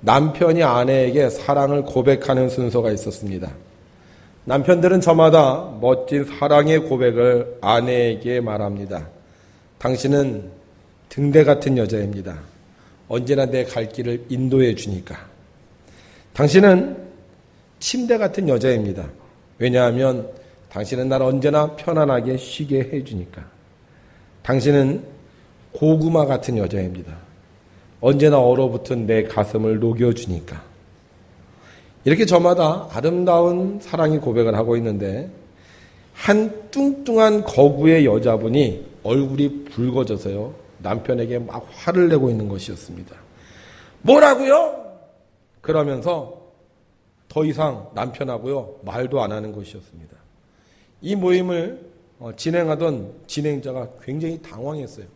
남편이 아내에게 사랑을 고백하는 순서가 있었습니다. 남편들은 저마다 멋진 사랑의 고백을 아내에게 말합니다. 당신은 등대 같은 여자입니다. 언제나 내 갈 길을 인도해 주니까. 당신은 침대 같은 여자입니다. 왜냐하면 당신은 날 언제나 편안하게 쉬게 해주니까. 당신은 고구마 같은 여자입니다. 언제나 얼어붙은 내 가슴을 녹여주니까. 이렇게 저마다 아름다운 사랑의 고백을 하고 있는데 한 뚱뚱한 거구의 여자분이 얼굴이 붉어져서요. 남편에게 막 화를 내고 있는 것이었습니다. 뭐라고요? 그러면서 더 이상 남편하고요. 말도 안 하는 것이었습니다. 이 모임을 진행하던 진행자가 굉장히 당황했어요.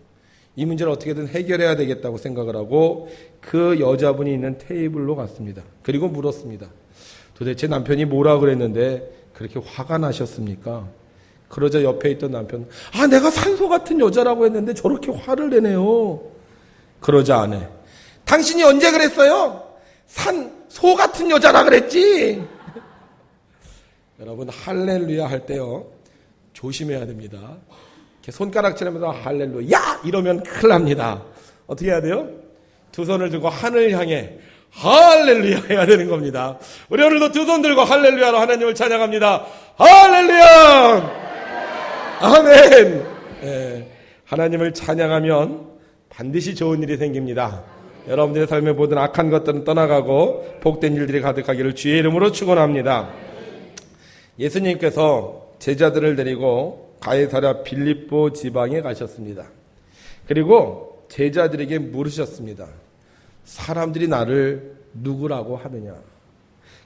이 문제를 어떻게든 해결해야 되겠다고 생각을 하고 그 여자분이 있는 테이블로 갔습니다. 그리고 물었습니다. 도대체 남편이 뭐라 그랬는데 그렇게 화가 나셨습니까? 그러자 옆에 있던 남편은 내가 산소 같은 여자라고 했는데 저렇게 화를 내네요. 그러자 아내, 당신이 언제 그랬어요? 소 같은 여자라 그랬지. 여러분 할렐루야 할 때요 조심해야 됩니다. 이렇게 손가락질하면서 할렐루야 이러면 큰일 납니다. 어떻게 해야 돼요? 두 손을 들고 하늘 향해 할렐루야 해야 되는 겁니다. 우리 오늘도 두 손 들고 할렐루야로 하나님을 찬양합니다. 할렐루야 아멘. 네, 하나님을 찬양하면 반드시 좋은 일이 생깁니다. 여러분들의 삶의 모든 악한 것들은 떠나가고 복된 일들이 가득하기를 주의 이름으로 축원합니다. 예수님께서 제자들을 데리고 가이사랴 빌립보 지방에 가셨습니다. 그리고 제자들에게 물으셨습니다. 사람들이 나를 누구라고 하느냐?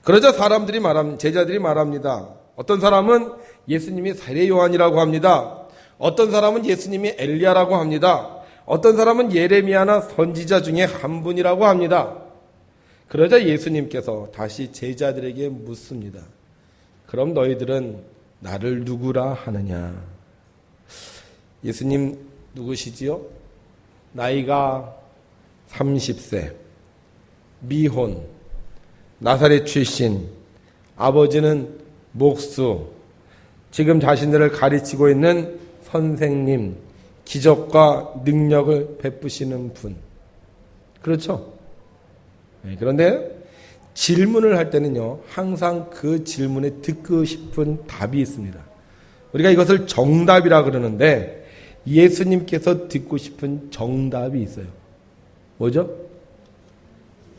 그러자 제자들이 말합니다. 어떤 사람은 예수님이 세례 요한이라고 합니다. 어떤 사람은 예수님이 엘리야라고 합니다. 어떤 사람은 예레미야나 선지자 중에 한 분이라고 합니다. 그러자 예수님께서 다시 제자들에게 묻습니다. 그럼 너희들은 나를 누구라 하느냐? 예수님 누구시지요? 나이가 30세, 미혼, 나사렛 출신, 아버지는 목수, 지금 자신들을 가르치고 있는 선생님, 기적과 능력을 베푸시는 분. 그렇죠? 그런데 질문을 할 때는요, 항상 그 질문에 듣고 싶은 답이 있습니다. 우리가 이것을 정답이라 그러는데 예수님께서 듣고 싶은 정답이 있어요. 뭐죠?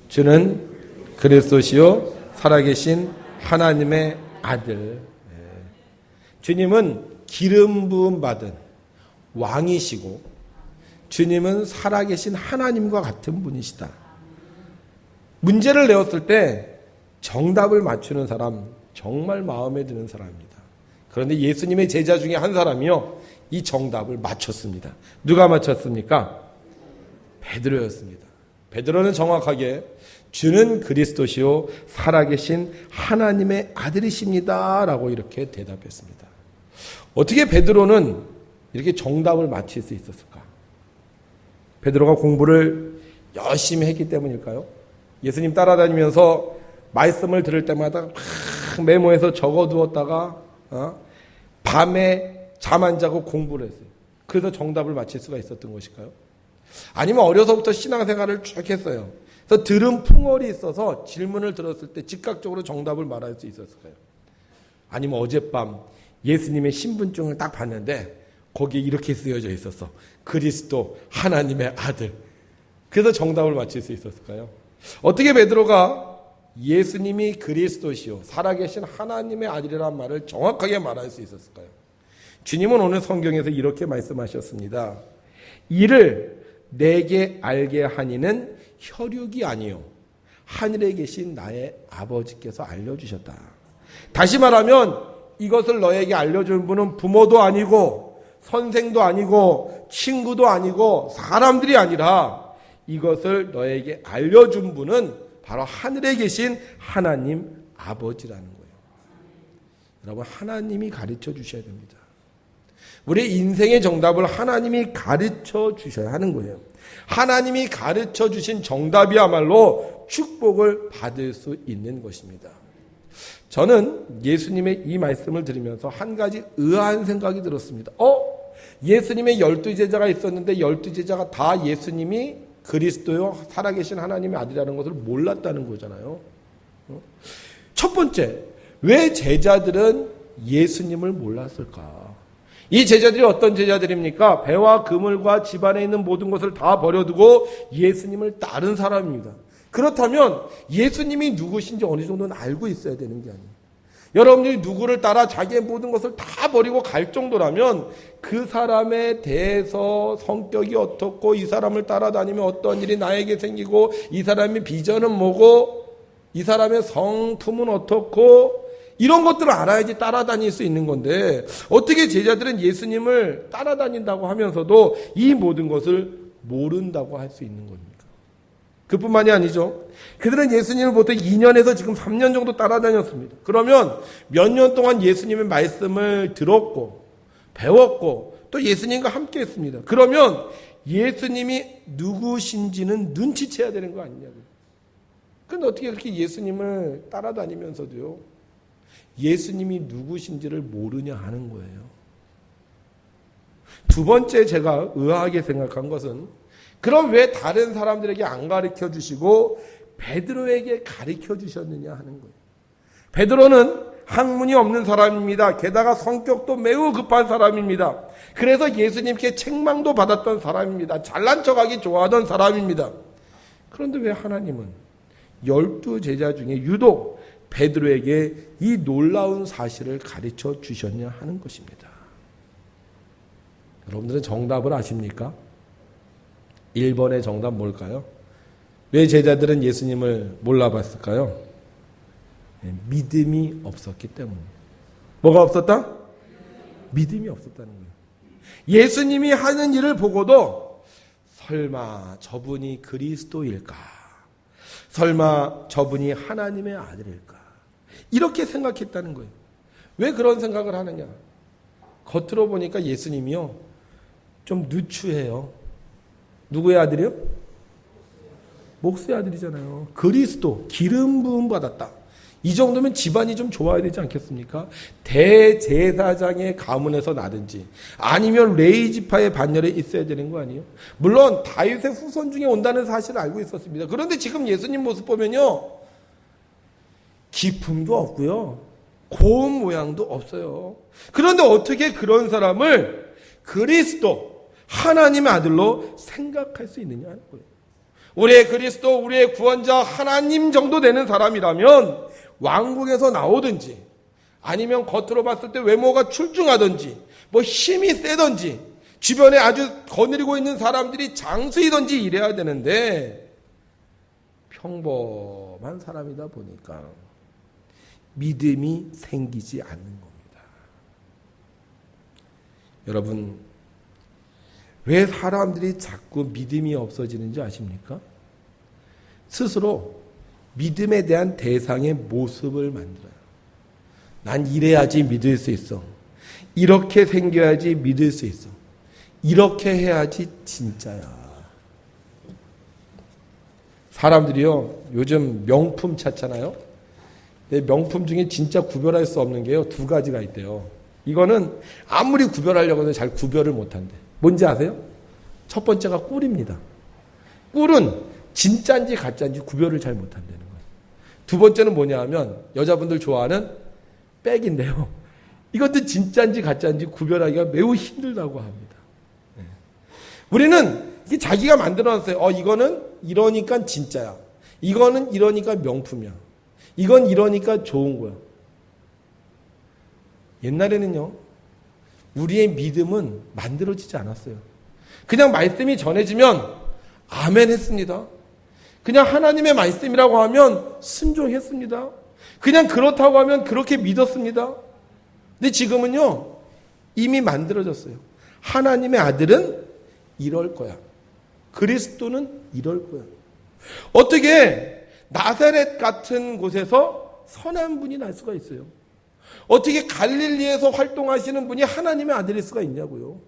주는 그리스도시요 살아계신 하나님의 아들. 주님은 기름 부음 받은 왕이시고 주님은 살아계신 하나님과 같은 분이시다. 문제를 내었을 때 정답을 맞추는 사람, 정말 마음에 드는 사람입니다. 그런데 예수님의 제자 중에 한 사람이요, 이 정답을 맞췄습니다. 누가 맞췄습니까? 베드로였습니다. 베드로는 정확하게 주는 그리스도시요 살아계신 하나님의 아들이십니다 라고 이렇게 대답했습니다. 어떻게 베드로는 이렇게 정답을 맞힐 수 있었을까? 베드로가 공부를 열심히 했기 때문일까요? 예수님 따라다니면서 말씀을 들을 때마다 막 메모해서 적어두었다가 밤에 잠 안 자고 공부를 했어요. 그래서 정답을 맞힐 수가 있었던 것일까요? 아니면 어려서부터 신앙생활을 쭉 했어요. 그래서 들은 풍월이 있어서 질문을 들었을 때 즉각적으로 정답을 말할 수 있었을까요? 아니면 어젯밤 예수님의 신분증을 딱 봤는데 거기에 이렇게 쓰여져 있었어. 그리스도 하나님의 아들. 그래서 정답을 맞힐 수 있었을까요? 어떻게 베드로가 예수님이 그리스도시요 살아계신 하나님의 아들이라는 말을 정확하게 말할 수 있었을까요? 주님은 오늘 성경에서 이렇게 말씀하셨습니다. 이를 내게 알게 하니는 혈육이 아니요 하늘에 계신 나의 아버지께서 알려주셨다. 다시 말하면 이것을 너에게 알려준 분은 부모도 아니고 선생도 아니고 친구도 아니고 사람들이 아니라 이것을 너에게 알려준 분은 바로 하늘에 계신 하나님 아버지라는 거예요. 여러분, 하나님이 가르쳐 주셔야 됩니다. 우리 인생의 정답을 하나님이 가르쳐 주셔야 하는 거예요. 하나님이 가르쳐 주신 정답이야말로 축복을 받을 수 있는 것입니다. 저는 예수님의 이 말씀을 들으면서 한 가지 의아한 생각이 들었습니다. 예수님의 12제자가 있었는데 12제자가 다 예수님이 그리스도요 살아계신 하나님의 아들이라는 것을 몰랐다는 거잖아요. 첫 번째, 왜 제자들은 예수님을 몰랐을까? 이 제자들이 어떤 제자들입니까? 배와 그물과 집안에 있는 모든 것을 다 버려두고 예수님을 따른 사람입니다. 그렇다면 예수님이 누구신지 어느 정도는 알고 있어야 되는 게 아니에요. 여러분들이 누구를 따라 자기의 모든 것을 다 버리고 갈 정도라면 그 사람에 대해서 성격이 어떻고 이 사람을 따라다니면 어떤 일이 나에게 생기고 이 사람의 비전은 뭐고 이 사람의 성품은 어떻고 이런 것들을 알아야지 따라다닐 수 있는 건데 어떻게 제자들은 예수님을 따라다닌다고 하면서도 이 모든 것을 모른다고 할 수 있는 겁니까? 그뿐만이 아니죠. 그들은 예수님을 보통 2년에서 지금 3년 정도 따라다녔습니다. 그러면 몇 년 동안 예수님의 말씀을 들었고 배웠고 또 예수님과 함께 했습니다. 그러면 예수님이 누구신지는 눈치채야 되는 거 아니냐고요. 그런데 어떻게 그렇게 예수님을 따라다니면서도요 예수님이 누구신지를 모르냐 하는 거예요. 두 번째 제가 의아하게 생각한 것은 그럼 왜 다른 사람들에게 안 가르쳐 주시고 베드로에게 가르쳐 주셨느냐 하는 거예요. 베드로는 학문이 없는 사람입니다. 게다가 성격도 매우 급한 사람입니다. 그래서 예수님께 책망도 받았던 사람입니다. 잘난 척하기 좋아하던 사람입니다. 그런데 왜 하나님은 12제자 중에 유독 베드로에게 이 놀라운 사실을 가르쳐 주셨냐 하는 것입니다. 여러분들은 정답을 아십니까? 1번의 정답 뭘까요? 왜 제자들은 예수님을 몰라봤을까요? 믿음이 없었기 때문이에요. 뭐가 없었다? 믿음이 없었다는 거예요. 예수님이 하는 일을 보고도 설마 저분이 그리스도일까? 설마 저분이 하나님의 아들일까? 이렇게 생각했다는 거예요. 왜 그런 생각을 하느냐? 겉으로 보니까 예수님이요 좀 누추해요. 누구의 아들이요? 목수의 아들이잖아요. 그리스도, 기름 부음 받았다. 이 정도면 집안이 좀 좋아야 되지 않겠습니까? 대제사장의 가문에서 나든지 아니면 레위 지파의 반열에 있어야 되는 거 아니에요? 물론 다윗의 후손 중에 온다는 사실을 알고 있었습니다. 그런데 지금 예수님 모습 보면요. 기품도 없고요. 고운 모양도 없어요. 그런데 어떻게 그런 사람을 그리스도, 하나님의 아들로 생각할 수 있느냐 하는 거예요. 우리의 그리스도, 우리의 구원자 하나님 정도 되는 사람이라면 왕궁에서 나오든지 아니면 겉으로 봤을 때 외모가 출중하든지 뭐 힘이 세든지 주변에 아주 거느리고 있는 사람들이 장수이든지 이래야 되는데 평범한 사람이다 보니까 믿음이 생기지 않는 겁니다. 여러분, 왜 사람들이 자꾸 믿음이 없어지는지 아십니까? 스스로 믿음에 대한 대상의 모습을 만들어요. 난 이래야지 믿을 수 있어. 이렇게 생겨야지 믿을 수 있어. 이렇게 해야지 진짜야. 사람들이요, 요즘 명품 찾잖아요. 명품 중에 진짜 구별할 수 없는 게요, 두 가지가 있대요. 이거는 아무리 구별하려고 해도 잘 구별을 못한대. 뭔지 아세요? 첫 번째가 꿀입니다. 꿀은 진짜인지 가짜인지 구별을 잘 못한다는 거예요. 두 번째는 뭐냐 하면 여자분들 좋아하는 백인데요. 이것도 진짜인지 가짜인지 구별하기가 매우 힘들다고 합니다. 우리는 이게 자기가 만들어놨어요. 이거는 이러니까 진짜야. 이거는 이러니까 명품이야. 이건 이러니까 좋은 거야. 옛날에는요, 우리의 믿음은 만들어지지 않았어요. 그냥 말씀이 전해지면 아멘 했습니다. 그냥 하나님의 말씀이라고 하면 순종했습니다. 그냥 그렇다고 하면 그렇게 믿었습니다. 근데 지금은요, 이미 만들어졌어요. 하나님의 아들은 이럴 거야. 그리스도는 이럴 거야. 어떻게 나사렛 같은 곳에서 선한 분이 날 수가 있어요? 어떻게 갈릴리에서 활동하시는 분이 하나님의 아들일 수가 있냐고요.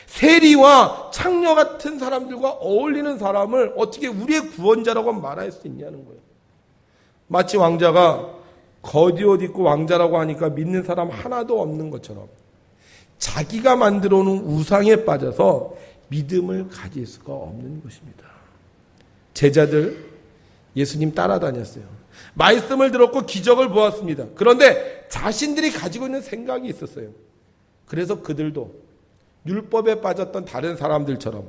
세리와 창녀 같은 사람들과 어울리는 사람을 어떻게 우리의 구원자라고 말할 수 있냐는 거예요. 마치 왕자가 겉옷 입고 왕자라고 하니까 믿는 사람 하나도 없는 것처럼 자기가 만들어 놓은 우상에 빠져서 믿음을 가질 수가 없는 것입니다. 제자들 예수님 따라다녔어요. 말씀을 들었고 기적을 보았습니다. 그런데 자신들이 가지고 있는 생각이 있었어요. 그래서 그들도 율법에 빠졌던 다른 사람들처럼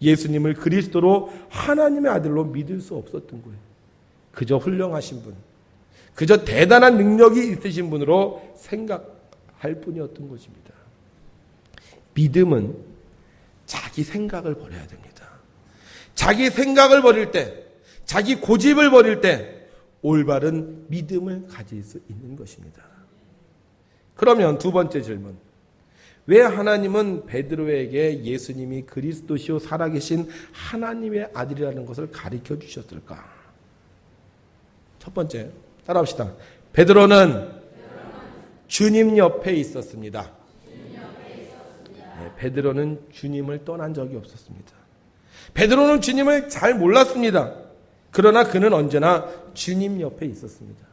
예수님을 그리스도로 하나님의 아들로 믿을 수 없었던 거예요. 그저 훌륭하신 분, 그저 대단한 능력이 있으신 분으로 생각할 뿐이었던 것입니다. 믿음은 자기 생각을 버려야 됩니다. 자기 생각을 버릴 때, 자기 고집을 버릴 때 올바른 믿음을 가질 수 있는 것입니다. 그러면 두 번째 질문. 왜 하나님은 베드로에게 예수님이 그리스도시요 살아계신 하나님의 아들이라는 것을 가르쳐 주셨을까? 첫 번째, 따라합시다. 베드로는 주님 옆에 있었습니다. 네, 베드로는 주님을 떠난 적이 없었습니다. 베드로는 주님을 잘 몰랐습니다. 그러나 그는 언제나 주님 옆에 있었습니다.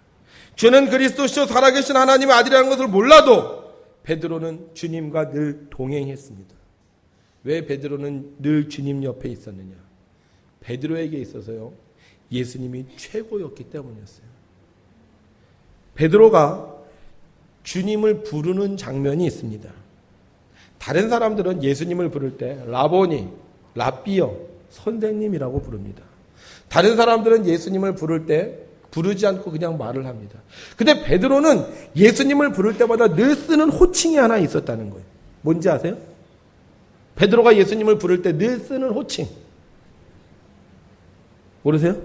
주는 그리스도시요 살아계신 하나님의 아들이라는 것을 몰라도 베드로는 주님과 늘 동행했습니다. 왜 베드로는 늘 주님 옆에 있었느냐? 베드로에게 있어서요, 예수님이 최고였기 때문이었어요. 베드로가 주님을 부르는 장면이 있습니다. 다른 사람들은 예수님을 부를 때 라보니, 랍비여, 선생님이라고 부릅니다. 다른 사람들은 예수님을 부를 때 부르지 않고 그냥 말을 합니다. 근데 베드로는 예수님을 부를 때마다 늘 쓰는 호칭이 하나 있었다는 거예요. 뭔지 아세요? 베드로가 예수님을 부를 때 늘 쓰는 호칭. 모르세요?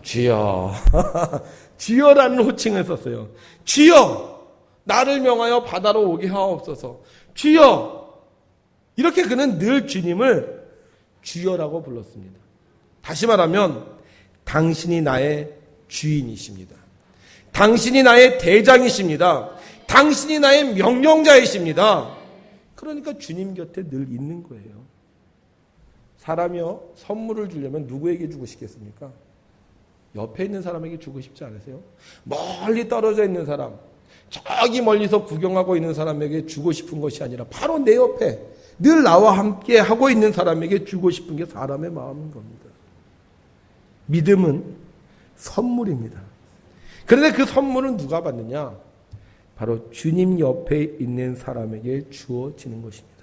주여. 주여라는 호칭을 썼어요. 주여, 나를 명하여 바다로 오게 하옵소서. 주여. 이렇게 그는 늘 주님을 주여라고 불렀습니다. 다시 말하면 당신이 나의 주인이십니다. 당신이 나의 대장이십니다. 당신이 나의 명령자이십니다. 그러니까 주님 곁에 늘 있는 거예요. 사람이요, 선물을 주려면 누구에게 주고 싶겠습니까? 옆에 있는 사람에게 주고 싶지 않으세요? 멀리 떨어져 있는 사람, 저기 멀리서 구경하고 있는 사람에게 주고 싶은 것이 아니라 바로 내 옆에 늘 나와 함께 하고 있는 사람에게 주고 싶은 게 사람의 마음인 겁니다. 믿음은 선물입니다. 그런데 그 선물은 누가 받느냐? 바로 주님 옆에 있는 사람에게 주어지는 것입니다.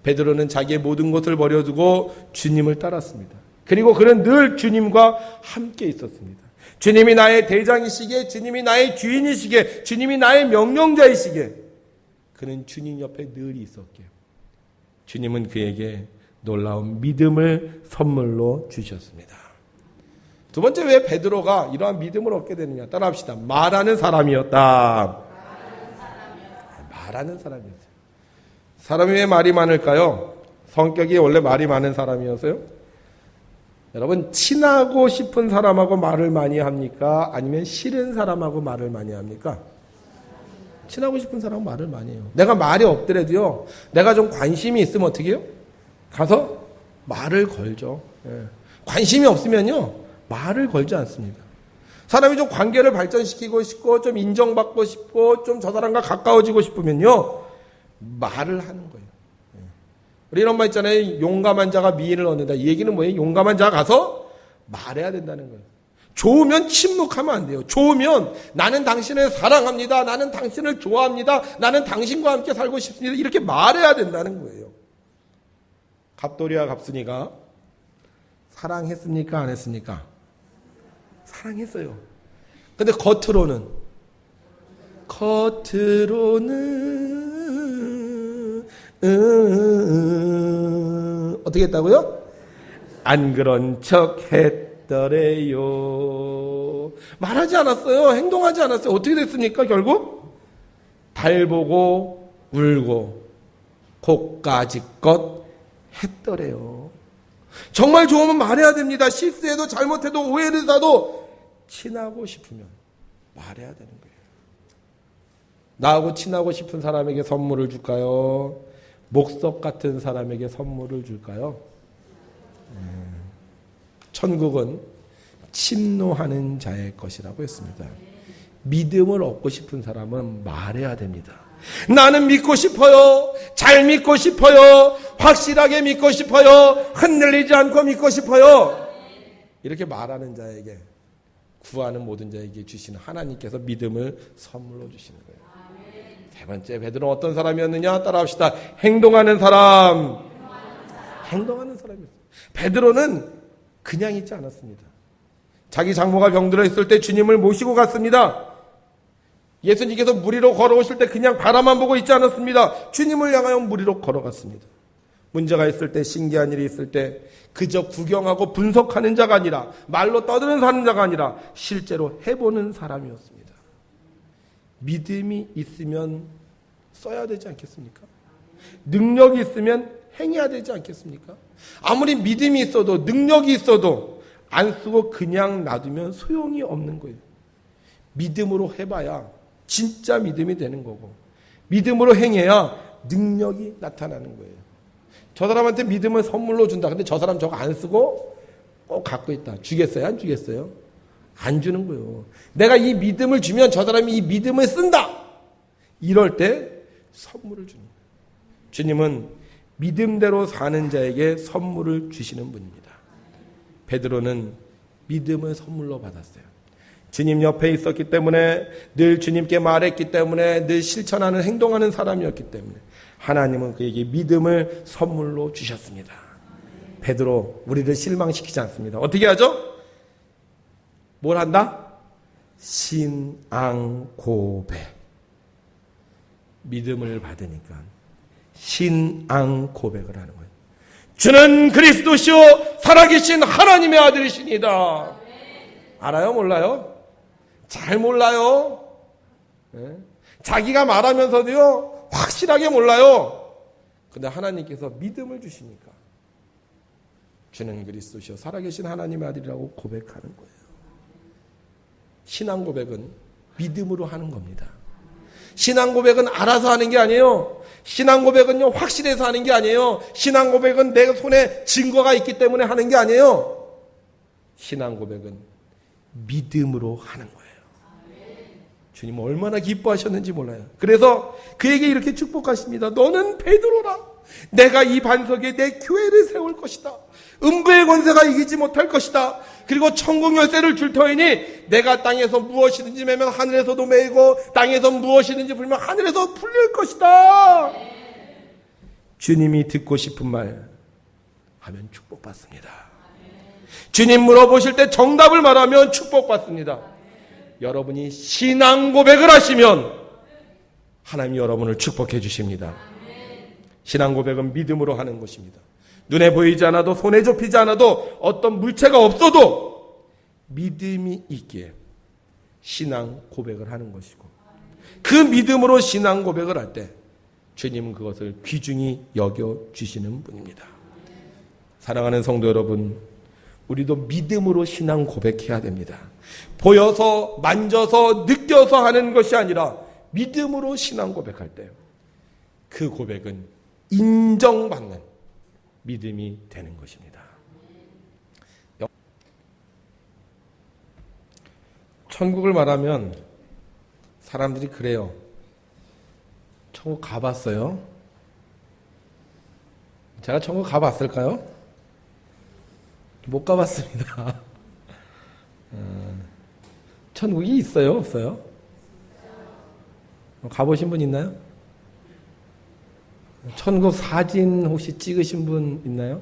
베드로는 자기의 모든 것을 버려두고 주님을 따랐습니다. 그리고 그는 늘 주님과 함께 있었습니다. 주님이 나의 대장이시기에, 주님이 나의 주인이시기에, 주님이 나의 명령자이시기에 그는 주님 옆에 늘 있었기에 주님은 그에게 놀라운 믿음을 선물로 주셨습니다. 두 번째, 왜 베드로가 이러한 믿음을 얻게 되느냐? 따라합시다. 말하는 사람이었다. 말하는 사람이었어요. 사람이 왜 말이 많을까요? 성격이 원래 말이 많은 사람이었어요? 여러분, 친하고 싶은 사람하고 말을 많이 합니까? 아니면 싫은 사람하고 말을 많이 합니까? 친하고 싶은 사람하고 말을 많이 해요. 내가 말이 없더라도요, 내가 좀 관심이 있으면 어떻게 해요? 가서 말을 걸죠. 예. 관심이 없으면요, 말을 걸지 않습니다. 사람이 좀 관계를 발전시키고 싶고, 좀 인정받고 싶고, 좀 저 사람과 가까워지고 싶으면요, 말을 하는 거예요. 우리 이런 말 있잖아요. 용감한 자가 미인을 얻는다. 이 얘기는 뭐예요? 용감한 자가 가서 말해야 된다는 거예요. 좋으면 침묵하면 안 돼요. 좋으면 나는 당신을 사랑합니다. 나는 당신을 좋아합니다. 나는 당신과 함께 살고 싶습니다. 이렇게 말해야 된다는 거예요. 갑돌이와 갑순이가 사랑했습니까? 안 했습니까? 사랑했어요. 근데 겉으로는 어떻게 했다고요? 안 그런 척 했더래요. 말하지 않았어요. 행동하지 않았어요. 어떻게 됐습니까? 결국 달 보고 울고 고까지껏 했더래요. 정말 좋으면 말해야 됩니다. 실수해도 잘못해도 오해를 사도 친하고 싶으면 말해야 되는 거예요. 나하고 친하고 싶은 사람에게 선물을 줄까요? 목석 같은 사람에게 선물을 줄까요? 천국은 침노하는 자의 것이라고 했습니다. 믿음을 얻고 싶은 사람은 말해야 됩니다. 나는 믿고 싶어요. 잘 믿고 싶어요. 확실하게 믿고 싶어요. 흔들리지 않고 믿고 싶어요. 이렇게 말하는 자에게, 구하는 모든 자에게 주시는 하나님께서 믿음을 선물로 주시는 거예요. 세 번째, 베드로는 어떤 사람이었느냐? 따라합시다. 행동하는 사람. 행동하는 사람이었어요. 베드로는 그냥 있지 않았습니다. 자기 장모가 병들어 있을 때 주님을 모시고 갔습니다. 예수님께서 물 위로 걸어오실 때 그냥 바라만 보고 있지 않았습니다. 주님을 향하여 물 위로 걸어갔습니다. 문제가 있을 때, 신기한 일이 있을 때 그저 구경하고 분석하는 자가 아니라, 말로 떠드는 사는 자가 아니라 실제로 해보는 사람이었습니다. 믿음이 있으면 써야 되지 않겠습니까? 능력이 있으면 행해야 되지 않겠습니까? 아무리 믿음이 있어도, 능력이 있어도 안 쓰고 그냥 놔두면 소용이 없는 거예요. 믿음으로 해봐야 진짜 믿음이 되는 거고, 믿음으로 행해야 능력이 나타나는 거예요. 저 사람한테 믿음을 선물로 준다. 근데 저 사람 저거 안 쓰고 꼭 갖고 있다. 주겠어요? 안 주겠어요? 안 주는 거예요. 내가 이 믿음을 주면 저 사람이 이 믿음을 쓴다. 이럴 때 선물을 주는 거예요. 주님은 믿음대로 사는 자에게 선물을 주시는 분입니다. 베드로는 믿음을 선물로 받았어요. 주님 옆에 있었기 때문에, 늘 주님께 말했기 때문에, 늘 실천하는, 행동하는 사람이었기 때문에 하나님은 그에게 믿음을 선물로 주셨습니다. 베드로, 우리를 실망시키지 않습니다. 어떻게 하죠? 뭘 한다? 신앙 고백. 믿음을 받으니까 신앙 고백을 하는 거예요. 주는 그리스도시요 살아계신 하나님의 아들이시니다. 알아요? 몰라요? 잘 몰라요. 네? 자기가 말하면서도요, 확실하게 몰라요. 근데 하나님께서 믿음을 주시니까 주는 그리스도시요 살아계신 하나님의 아들이라고 고백하는 거예요. 신앙 고백은 믿음으로 하는 겁니다. 신앙 고백은 알아서 하는 게 아니에요. 신앙 고백은요, 확실해서 하는 게 아니에요. 신앙 고백은 내 손에 증거가 있기 때문에 하는 게 아니에요. 신앙 고백은 믿음으로 하는 거예요. 주님 얼마나 기뻐하셨는지 몰라요. 그래서 그에게 이렇게 축복하십니다. 너는 베드로라. 내가 이 반석에 내 교회를 세울 것이다. 음부의 권세가 이기지 못할 것이다. 그리고 천국 열쇠를 줄 터이니 내가 땅에서 무엇이든지 매면 하늘에서도 매이고 땅에서 무엇이든지 풀면 하늘에서 풀릴 것이다. 주님이 듣고 싶은 말 하면 축복받습니다. 주님 물어보실 때 정답을 말하면 축복받습니다. 여러분이 신앙 고백을 하시면 하나님이 여러분을 축복해 주십니다. 신앙 고백은 믿음으로 하는 것입니다. 눈에 보이지 않아도, 손에 접히지 않아도, 어떤 물체가 없어도 믿음이 있기에 신앙 고백을 하는 것이고, 그 믿음으로 신앙 고백을 할 때 주님은 그것을 귀중히 여겨주시는 분입니다. 사랑하는 성도 여러분, 우리도 믿음으로 신앙 고백해야 됩니다. 보여서, 만져서, 느껴서 하는 것이 아니라 믿음으로 신앙 고백할 때 그 고백은 인정받는 믿음이 되는 것입니다. 천국을 말하면 사람들이 그래요. 천국 가봤어요? 제가 천국 가봤을까요? 못 가봤습니다. 천국이 있어요? 없어요? 가보신 분 있나요? 천국 사진 혹시 찍으신 분 있나요?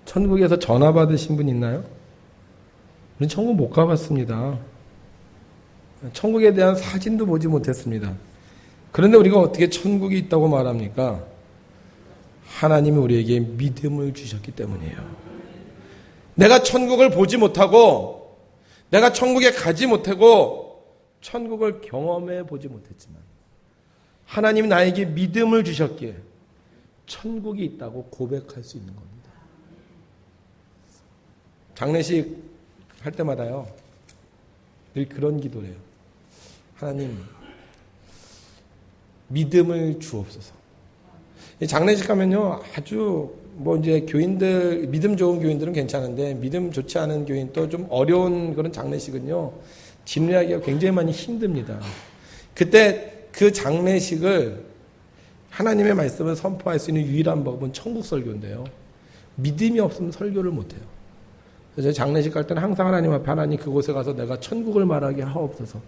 천국에서 전화 받으신 분 있나요? 우리는 천국 못 가봤습니다. 천국에 대한 사진도 보지 못했습니다. 그런데 우리가 어떻게 천국이 있다고 말합니까? 하나님이 우리에게 믿음을 주셨기 때문이에요. 내가 천국을 보지 못하고, 내가 천국에 가지 못하고, 천국을 경험해 보지 못했지만 하나님이 나에게 믿음을 주셨기에 천국이 있다고 고백할 수 있는 겁니다. 장례식 할 때마다요, 늘 그런 기도를 해요. 하나님, 믿음을 주옵소서. 장례식 가면요, 아주 이제 교인들, 믿음 좋은 교인들은 괜찮은데 믿음 좋지 않은 교인 또 좀 어려운 그런 장례식은요, 집례하기가 굉장히 많이 힘듭니다. 그때 그 장례식을 하나님의 말씀을 선포할 수 있는 유일한 방법은 천국 설교인데요. 믿음이 없으면 설교를 못해요. 그래서 장례식 갈 때는 항상 하나님 앞에 하나님 그곳에 가서 내가 천국을 말하게 하옵소서.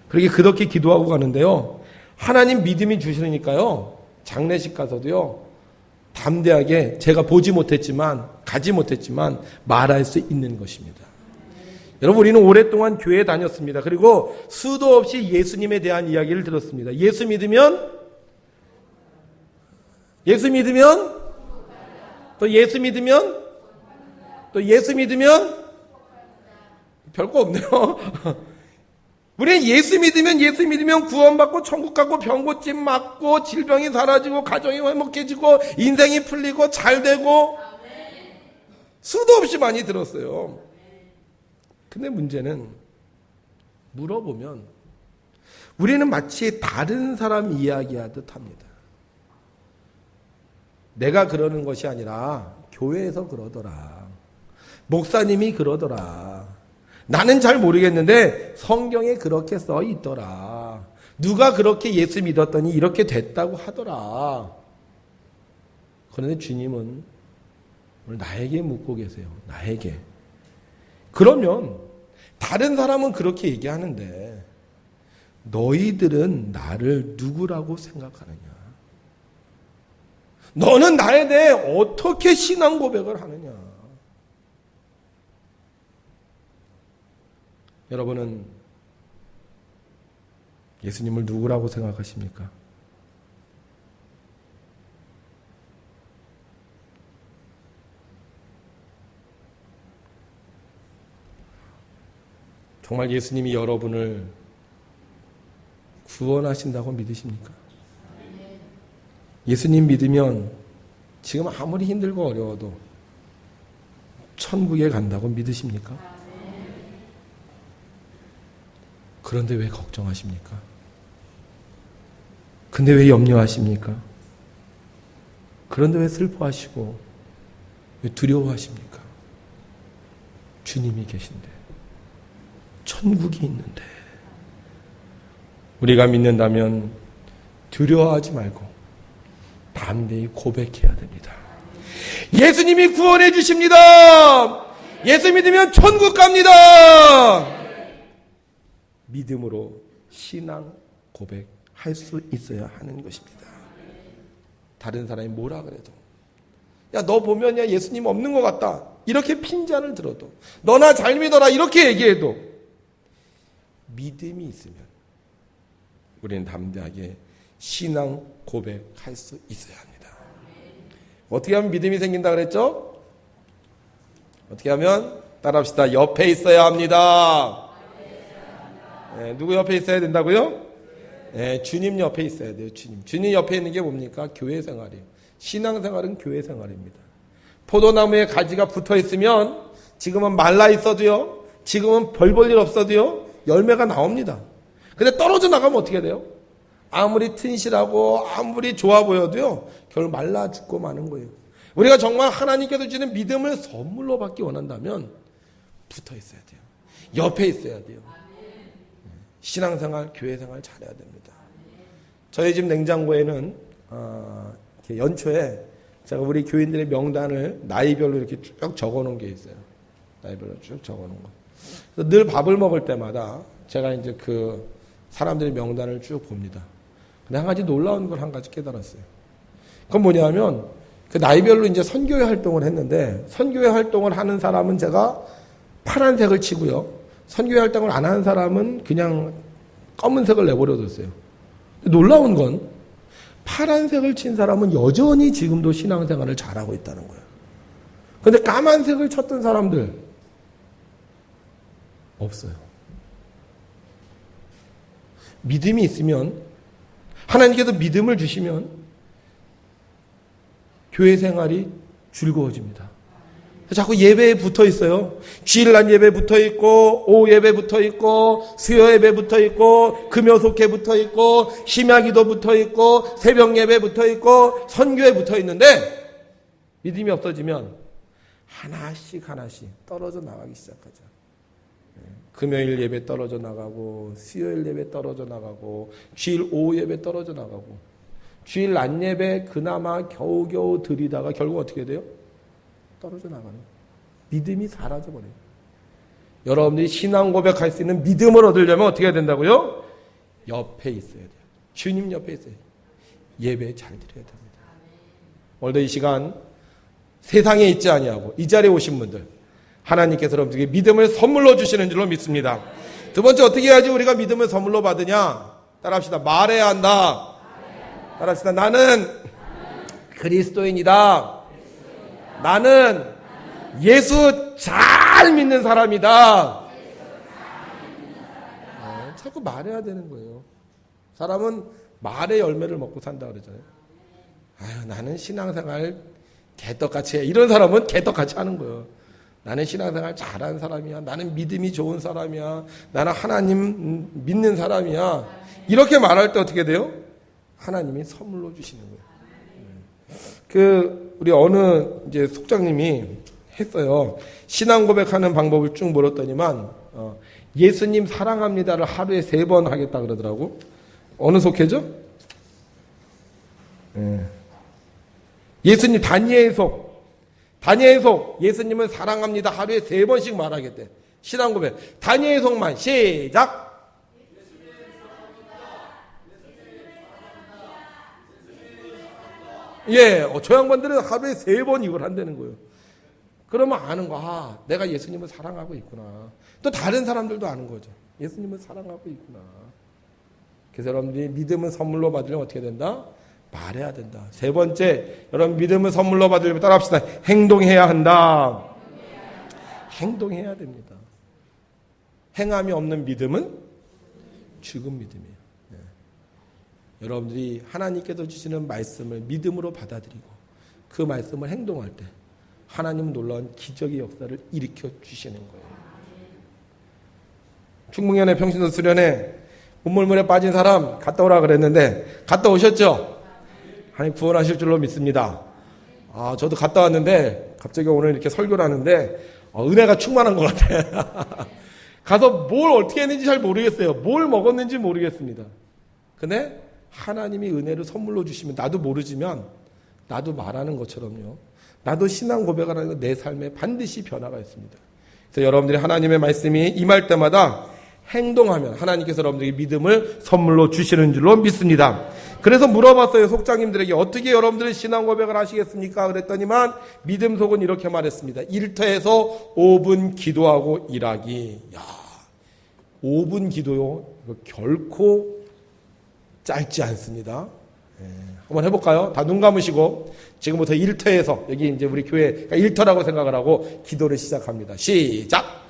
그렇게 기도하고 가는데요. 하나님 믿음이 주시니까요. 장례식 가서도요. 담대하게 제가 보지 못했지만 가지 못했지만 말할 수 있는 것입니다. 여러분 우리는 오랫동안 교회에 다녔습니다. 그리고 수도 없이 예수님에 대한 이야기를 들었습니다. 예수 믿으면 또 예수 믿으면 별거 없네요. 우리는 예수 믿으면 구원받고 천국 가고 병 고침 맞고 질병이 사라지고 가정이 화목해지고 인생이 풀리고 잘되고 수도 없이 많이 들었어요. 근데 문제는 물어보면 우리는 마치 다른 사람 이야기하듯 합니다. 내가 그러는 것이 아니라 교회에서 그러더라. 목사님이 그러더라. 나는 잘 모르겠는데 성경에 그렇게 써 있더라. 누가 그렇게 예수 믿었더니 이렇게 됐다고 하더라. 그런데 주님은 오늘 나에게 묻고 계세요. 나에게. 그러면 다른 사람은 그렇게 얘기하는데 너희들은 나를 누구라고 생각하느냐? 너는 나에 대해 어떻게 신앙 고백을 하느냐? 여러분은 예수님을 누구라고 생각하십니까? 정말 예수님이 여러분을 구원하신다고 믿으십니까? 예수님 믿으면 지금 아무리 힘들고 어려워도 천국에 간다고 믿으십니까? 그런데 왜 걱정하십니까? 근데 왜 염려하십니까? 그런데 왜 슬퍼하시고 왜 두려워하십니까? 주님이 계신데 천국이 있는데 우리가 믿는다면 두려워하지 말고 담대히 고백해야 됩니다. 예수님이 구원해 주십니다. 예수 믿으면 천국 갑니다. 믿음으로 신앙 고백할 수 있어야 하는 것입니다. 다른 사람이 뭐라 그래도 야, 너 보면 야 예수님 없는 것 같다. 이렇게 핀잔을 들어도 너나 잘 믿어라 이렇게 얘기해도 믿음이 있으면 우리는 담대하게 신앙 고백할 수 있어야 합니다. 어떻게 하면 믿음이 생긴다 그랬죠? 어떻게 하면 따라합시다. 옆에 있어야 합니다. 네, 누구 옆에 있어야 된다고요? 네, 주님 옆에 있어야 돼요. 주님 옆에 있는 게 뭡니까? 교회 생활이에요. 신앙생활은 교회 생활입니다. 포도나무에 가지가 붙어 있으면 지금은 말라 있어도요. 지금은 별 볼 일 없어도요. 열매가 나옵니다. 근데 떨어져 나가면 어떻게 돼요? 아무리 튼실하고 아무리 좋아 보여도요. 결국 말라 죽고 마는 거예요. 우리가 정말 하나님께서 주시는 믿음을 선물로 받기 원한다면 붙어 있어야 돼요. 옆에 있어야 돼요. 신앙생활, 교회생활 잘해야 됩니다. 저희 집 냉장고에는 연초에 제가 우리 교인들의 명단을 나이별로 이렇게 쭉 적어놓은 게 있어요. 나이별로 쭉 적어놓은 거. 그래서 늘 밥을 먹을 때마다 제가 이제 그 사람들의 명단을 쭉 봅니다. 근데 한 가지 놀라운 걸 한 가지 깨달았어요. 그건 뭐냐면 그 나이별로 이제 선교회 활동을 했는데 선교회 활동을 하는 사람은 제가 파란색을 치고요. 선교회 활동을 안 하는 사람은 그냥 검은색을 내버려뒀어요. 놀라운 건 파란색을 친 사람은 여전히 지금도 신앙생활을 잘하고 있다는 거예요. 그런데 까만색을 쳤던 사람들 없어요. 믿음이 있으면 하나님께서 믿음을 주시면 교회 생활이 즐거워집니다. 자꾸 예배에 붙어 있어요. 주일날 예배 붙어 있고, 오후 예배 붙어 있고, 수요 예배 붙어 있고, 금요속회 붙어 있고, 심야기도 붙어 있고, 새벽 예배 붙어 있고, 선교에 붙어 있는데 믿음이 없어지면 하나씩 떨어져 나가기 시작하죠. 금요일 예배 떨어져 나가고, 수요일 예배 떨어져 나가고, 주일 오후 예배 떨어져 나가고, 주일 낮 예배 그나마 겨우겨우 드리다가 결국 어떻게 돼요? 떨어져 나가는. 믿음이 사라져버려요. 여러분들이 신앙 고백할 수 있는 믿음을 얻으려면 어떻게 해야 된다고요? 옆에 있어야 돼요. 주님 옆에 있어야 돼요. 예배 잘 드려야 됩니다. 오늘도 이 시간 세상에 있지 아니하고 이 자리에 오신 분들, 하나님께서 여러분들에게 믿음을 선물로 주시는 줄로 믿습니다. 두 번째, 어떻게 해야지 우리가 믿음을 선물로 받으냐? 따라합시다. 말해야 한다. 따라합시다. 나는 그리스도인이다. 나는 예수 잘 믿는 사람이다. 자꾸 말해야 되는 거예요. 사람은 말의 열매를 먹고 산다 그러잖아요. 아유, 나는 신앙생활 개떡같이 해. 이런 사람은 개떡같이 하는 거예요. 나는 신앙생활 잘하는 사람이야. 나는 믿음이 좋은 사람이야. 나는 하나님 믿는 사람이야. 이렇게 말할 때 어떻게 돼요? 하나님이 선물로 주시는 거예요. 우리 어느 이제 속장님이 했어요. 신앙 고백하는 방법을 쭉 물었더니만, 예수님 사랑합니다를 하루에 3번 하겠다 그러더라고. 어느 속회죠? 예수님 다니엘 속 예수님은 사랑합니다 하루에 3번씩 말하겠대. 신앙 고백. 다니엘 속만 시작. 예, 저 양반들은 하루에 3번 이걸 한다는 거예요. 그러면 아는 거, 아, 내가 예수님을 사랑하고 있구나. 또 다른 사람들도 아는 거죠. 예수님을 사랑하고 있구나. 그래서 여러분들이 믿음을 선물로 받으려면 어떻게 된다? 말해야 된다. 3번째, 여러분 믿음을 선물로 받으려면 따라합시다. 행동해야 한다. 행동해야 됩니다. 행함이 없는 믿음은 죽은 믿음이에요. 여러분들이 하나님께서 주시는 말씀을 믿음으로 받아들이고 그 말씀을 행동할 때 하나님은 놀라운 기적의 역사를 일으켜 주시는 거예요. 충북연의 평신도 수련회 문물물에 빠진 사람 갔다 오라 그랬는데 갔다 오셨죠? 하나님 구원하실 줄로 믿습니다. 저도 갔다 왔는데 갑자기 오늘 이렇게 설교를 하는데 은혜가 충만한 것 같아요. 가서 뭘 어떻게 했는지 잘 모르겠어요. 뭘 먹었는지 모르겠습니다. 근데 하나님이 은혜를 선물로 주시면 나도 모르지만 나도 말하는 것처럼요. 나도 신앙 고백을 하는 내 삶에 반드시 변화가 있습니다. 그래서 여러분들이 하나님의 말씀이 임할 때마다 행동하면 하나님께서 여러분들에게 믿음을 선물로 주시는 줄로 믿습니다. 그래서 물어봤어요. 속장님들에게 어떻게 여러분들은 신앙 고백을 하시겠습니까? 그랬더니만 믿음 속은 이렇게 말했습니다. 일터에서 5분 기도하고 일하기. 야, 5분 기도요. 이거 결코 짧지 않습니다. 한번 해볼까요? 다 눈 감으시고 지금부터 일터에서 여기 이제 우리 교회 일터라고 생각을 하고 기도를 시작합니다. 시작.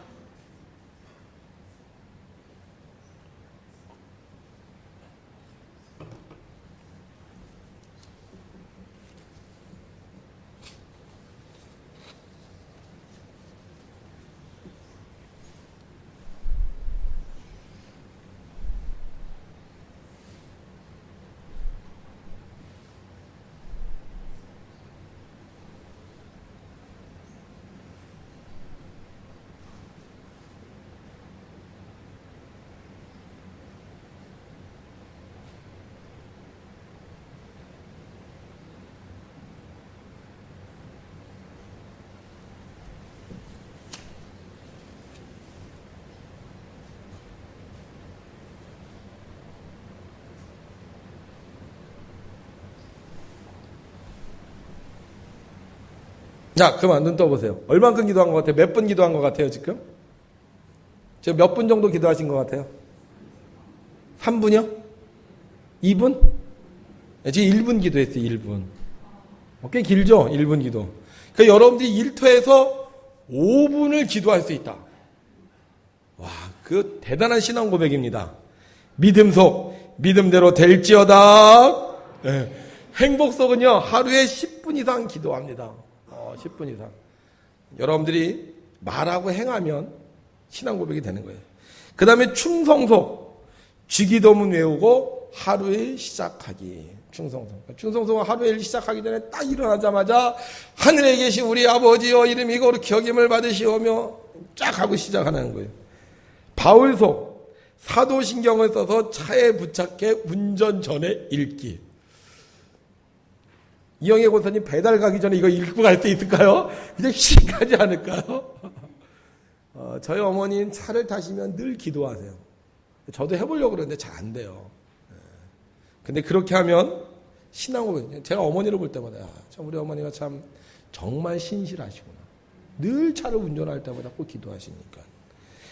자, 그만 눈 떠보세요. 얼만큼 기도한 것 같아요? 몇 분 기도한 것 같아요, 지금? 지금 몇 분 정도 기도하신 것 같아요? 3분이요? 2분? 지금 1분 기도했어요, 1분. 꽤 길죠? 1분 기도. 그러니까 여러분들이 일터에서 5분을 기도할 수 있다. 와, 그 대단한 신앙 고백입니다. 믿음 속, 믿음대로 될지어다. 행복 속은요, 하루에 10분 이상 기도합니다. 10분 이상. 여러분들이 말하고 행하면 신앙 고백이 되는 거예요. 그 다음에 충성속, 주기도문 외우고 하루에 시작하기. 충성속 하루에 일 시작하기 전에 딱 일어나자마자 하늘에 계신 우리 아버지여 이름이 거룩히 여김을 받으시오며 쫙 하고 시작하는 거예요. 바울속, 사도신경을 써서 차에 부착해 운전 전에 읽기. 이영애 권사님 배달 가기 전에 이거 읽고 갈 수 있을까요? 이제 휙 가지 않을까요? 저희 어머니는 차를 타시면 늘 기도하세요. 저도 해보려고 그러는데 잘 안 돼요. 근데 그렇게 하면 신앙고백. 제가 어머니를 볼 때마다 참 우리 어머니가 참 정말 신실하시구나. 늘 차를 운전할 때마다 꼭 기도하시니까.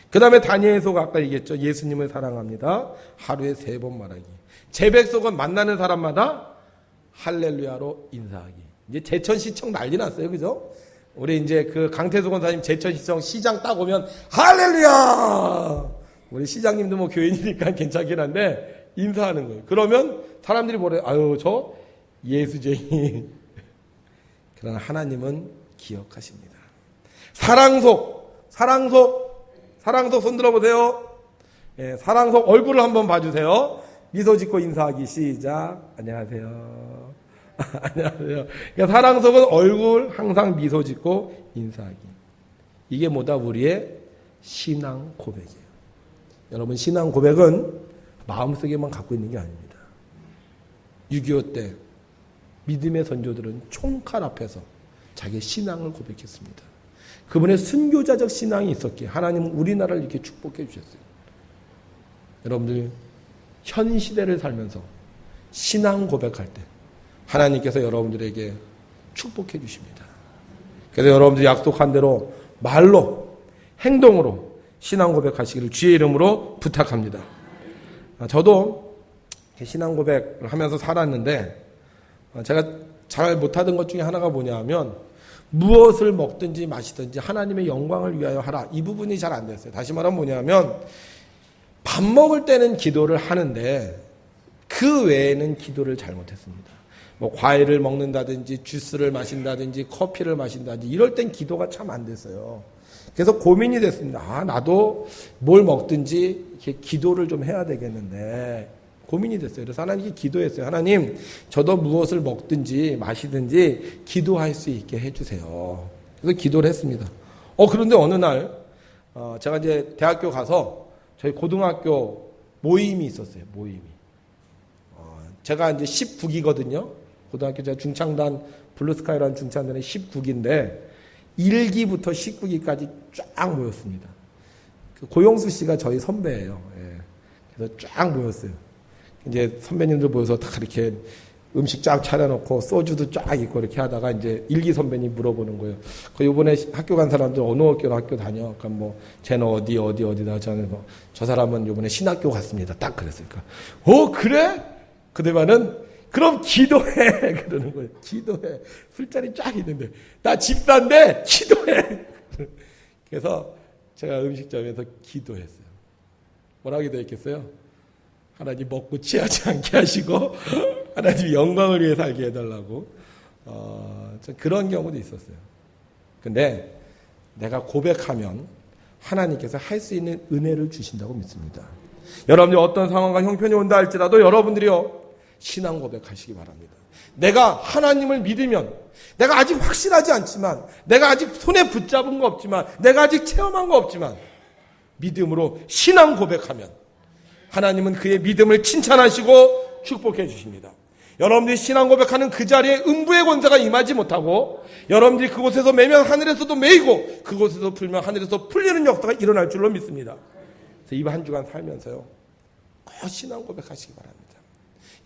그 다음에 다니엘서가 아까 얘기했죠. 예수님을 사랑합니다. 하루에 3번 말하기. 제 백성은 만나는 사람마다 할렐루야로 인사하기. 이제 제천시청 난리 났어요. 그죠? 우리 이제 그 강태수 권사님 제천시청 시장 딱 오면 할렐루야! 우리 시장님도 뭐 교인이니까 괜찮긴 한데 인사하는 거예요. 그러면 사람들이 뭐래요? 아유, 저 예수쟁이. 그러나 하나님은 기억하십니다. 사랑속 손 들어보세요. 예, 사랑속 얼굴을 한번 봐주세요. 미소 짓고 인사하기 시작. 안녕하세요. 안녕하세요. 그러니까 사랑속은 얼굴 항상 미소 짓고 인사하기. 이게 뭐다? 우리의 신앙 고백이에요. 여러분, 신앙 고백은 마음속에만 갖고 있는 게 아닙니다. 6.25 때 믿음의 선조들은 총칼 앞에서 자기의 신앙을 고백했습니다. 그분의 순교자적 신앙이 있었기에 하나님은 우리나라를 이렇게 축복해 주셨어요. 여러분들 현 시대를 살면서 신앙 고백할 때 하나님께서 여러분들에게 축복해 주십니다. 그래서 여러분들이 약속한 대로 말로 행동으로 신앙 고백하시기를 주의 이름으로 부탁합니다. 저도 신앙 고백을 하면서 살았는데 제가 잘 못하던 것 중에 하나가 뭐냐면 무엇을 먹든지 마시든지 하나님의 영광을 위하여 하라. 이 부분이 잘 안 됐어요. 다시 말하면 뭐냐면 밥 먹을 때는 기도를 하는데 그 외에는 기도를 잘못했습니다. 뭐 과일을 먹는다든지 주스를 마신다든지 커피를 마신다든지 이럴 땐 기도가 참 안 됐어요. 그래서 고민이 됐습니다. 나도 뭘 먹든지 이렇게 기도를 좀 해야 되겠는데 고민이 됐어요. 그래서 하나님께 기도했어요. 하나님, 저도 무엇을 먹든지 마시든지 기도할 수 있게 해주세요. 그래서 기도를 했습니다. 그런데 어느 날 제가 이제 대학교 가서 저희 고등학교 모임이 있었어요. 모임이. 제가 이제 19기거든요. 고등학교 제가 중창단 블루스카이라는 중창단의 19기인데 1기부터 19기까지 쫙 모였습니다. 고용수 씨가 저희 선배예요. 예. 그래서 쫙 모였어요. 이제 선배님들 모여서 다 이렇게 음식 쫙 차려놓고 소주도 쫙 있고 이렇게 하다가 이제 1기 선배님 물어보는 거예요. 이번에 학교 간 사람들 어느 학교 다녀? 그러니까 뭐 쟤는 어디다 저는 저 사람은 이번에 신학교 갔습니다. 딱 그랬으니까 그래? 그대만은 그럼 기도해 그러는 거예요. 기도해. 술자리 쫙 있는데 나 집사인데 기도해. 그래서 제가 음식점에서 기도했어요. 뭐라고 기도했겠어요? 하나님 먹고 취하지 않게 하시고 하나님 영광을 위해 살게 해달라고. 그런 경우도 있었어요. 근데 내가 고백하면 하나님께서 할 수 있는 은혜를 주신다고 믿습니다. 여러분들 어떤 상황과 형편이 온다 할지라도 여러분들이요 신앙 고백하시기 바랍니다. 내가 하나님을 믿으면 내가 아직 확실하지 않지만 내가 아직 손에 붙잡은 거 없지만 내가 아직 체험한 거 없지만 믿음으로 신앙 고백하면 하나님은 그의 믿음을 칭찬하시고 축복해 주십니다. 여러분들이 신앙 고백하는 그 자리에 음부의 권세가 임하지 못하고 여러분들이 그곳에서 매면 하늘에서도 매이고 그곳에서 풀면 하늘에서 풀리는 역사가 일어날 줄로 믿습니다. 그래서 이 한 주간 살면서요 꼭 신앙 고백하시기 바랍니다.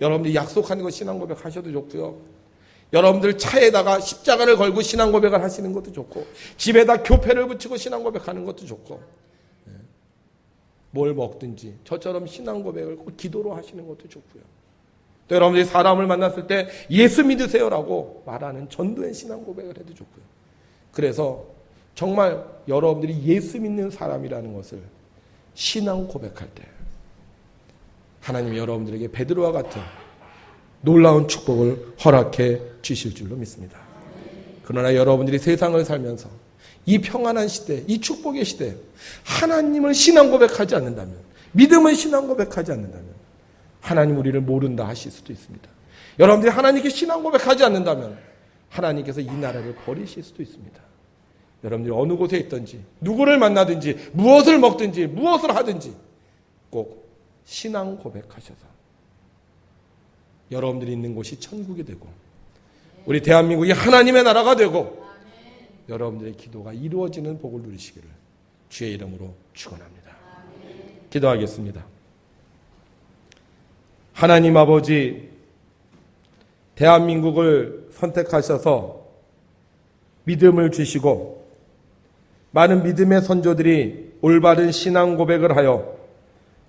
여러분들이 약속하는 거 신앙 고백하셔도 좋고요. 여러분들 차에다가 십자가를 걸고 신앙 고백을 하시는 것도 좋고 집에다 교패를 붙이고 신앙 고백하는 것도 좋고 뭘 먹든지 저처럼 신앙 고백을 꼭 기도로 하시는 것도 좋고요. 또 여러분들이 사람을 만났을 때 예수 믿으세요라고 말하는 전도의 신앙 고백을 해도 좋고요. 그래서 정말 여러분들이 예수 믿는 사람이라는 것을 신앙 고백할 때 하나님이 여러분들에게 베드로와 같은 놀라운 축복을 허락해 주실 줄로 믿습니다. 그러나 여러분들이 세상을 살면서 이 평안한 시대, 이 축복의 시대, 하나님을 신앙 고백하지 않는다면, 믿음을 신앙 고백하지 않는다면 하나님 우리를 모른다 하실 수도 있습니다. 여러분들이 하나님께 신앙 고백하지 않는다면 하나님께서 이 나라를 버리실 수도 있습니다. 여러분들이 어느 곳에 있든지, 누구를 만나든지, 무엇을 먹든지, 무엇을 하든지 꼭 신앙 고백하셔서 여러분들이 있는 곳이 천국이 되고 우리 대한민국이 하나님의 나라가 되고 여러분들의 기도가 이루어지는 복을 누리시기를 주의 이름으로 축원합니다. 기도하겠습니다. 하나님 아버지, 대한민국을 선택하셔서 믿음을 주시고 많은 믿음의 선조들이 올바른 신앙 고백을 하여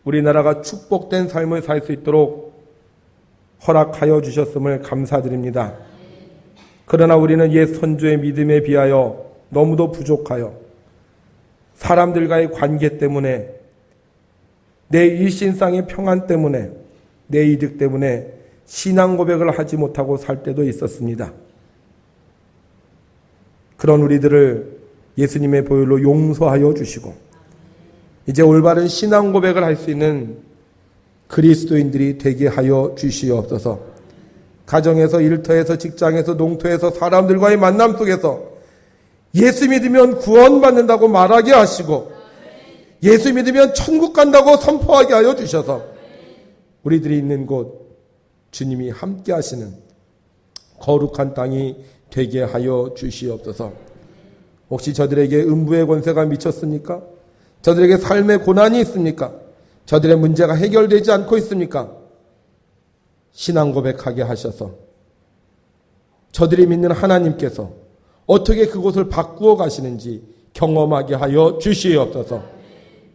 우리나라가 축복된 삶을 살 수 있도록 허락하여 주셨음을 감사드립니다. 그러나 우리는 옛 선조의 믿음에 비하여 너무도 부족하여 사람들과의 관계 때문에, 내 일신상의 평안 때문에, 내 이득 때문에 신앙 고백을 하지 못하고 살 때도 있었습니다. 그런 우리들을 예수님의 보혈로 용서하여 주시고 이제 올바른 신앙 고백을 할 수 있는 그리스도인들이 되게 하여 주시옵소서. 가정에서, 일터에서, 직장에서, 농토에서, 사람들과의 만남 속에서 예수 믿으면 구원받는다고 말하게 하시고 예수 믿으면 천국 간다고 선포하게 하여 주셔서 우리들이 있는 곳 주님이 함께 하시는 거룩한 땅이 되게 하여 주시옵소서. 혹시 저들에게 음부의 권세가 미쳤습니까? 저들에게 삶의 고난이 있습니까? 저들의 문제가 해결되지 않고 있습니까? 신앙 고백하게 하셔서 저들이 믿는 하나님께서 어떻게 그곳을 바꾸어 가시는지 경험하게 하여 주시옵소서.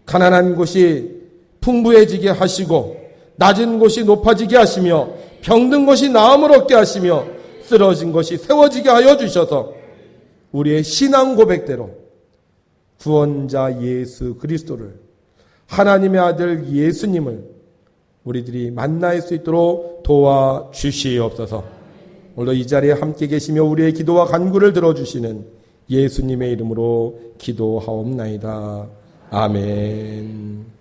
가난한 곳이 풍부해지게 하시고 낮은 곳이 높아지게 하시며 병든 것이 나음을 얻게 하시며 쓰러진 것이 세워지게 하여 주셔서 우리의 신앙 고백대로 구원자 예수 그리스도를, 하나님의 아들 예수님을 우리들이 만날 수 있도록 도와주시옵소서. 오늘도 이 자리에 함께 계시며 우리의 기도와 간구를 들어주시는 예수님의 이름으로 기도하옵나이다. 아멘.